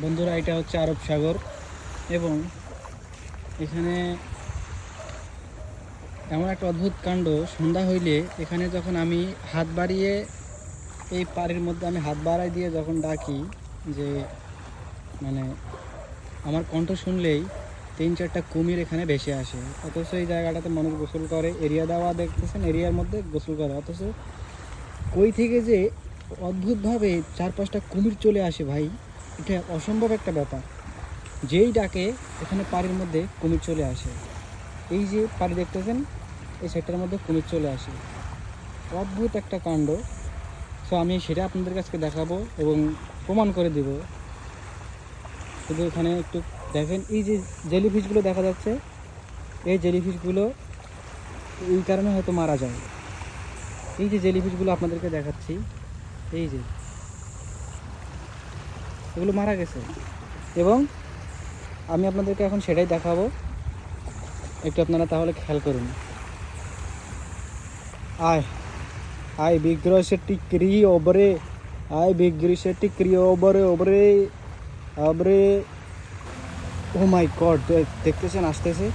বন্ধুরা, এটা হচ্ছে আরব সাগর এবং এখানে এমন একটা অদ্ভুত কাণ্ড। সন্ধ্যা হইলে এখানে যখন আমি হাত বাড়িয়ে এই পাড়ের মধ্যে আমি হাত বাড়াই দিয়ে যখন ডাকি যে মানে আমার কণ্ঠ শুনলেই 3-4টা কুমির এখানে ভেসে আসে। অথচ এই জায়গাটাতে মানুষ গোসল করে, এরিয়া দেওয়া দেখতেছেন, এরিয়ার মধ্যে গোসল করে, অথচ কই থেকে যে অদ্ভুতভাবে 4-5টা কুমির চলে আসে ভাই, এটা অসম্ভব একটা ব্যাপার। যেই ডাকে এখানে পাড়ির মধ্যে কুমির চলে আসে। এই যে পাড়ি দেখতেছেন, এই সেটার মধ্যে কুমির চলে আসে। অদ্ভুত একটা কাণ্ড। সো আমি সেটা আপনাদের কাছে দেখাবো এবং প্রমাণ করে দিব। শুধু এখানে একটু দেখেন, এই যে জেলিফিশগুলো দেখা যাচ্ছে, এই জেলিফিশগুলো এই কারণে হয়তো মারা যায়। এই যে জেলিফিশগুলো আপনাদেরকে দেখাচ্ছি, এই যে এগুলো মারা গেছে এবং আমি আপনাদেরকে এখন সেটাই দেখাবো। একটু আপনারা তাহলে খেয়াল করুন। আয় আয় বিগ্রহ সেটি ক্রি ওবরে, আয় বিগ্রহ সেটি ক্রি ওবরে ওবরে ওবরে। ও মাই গড, দেখতেছেন আসতেছে।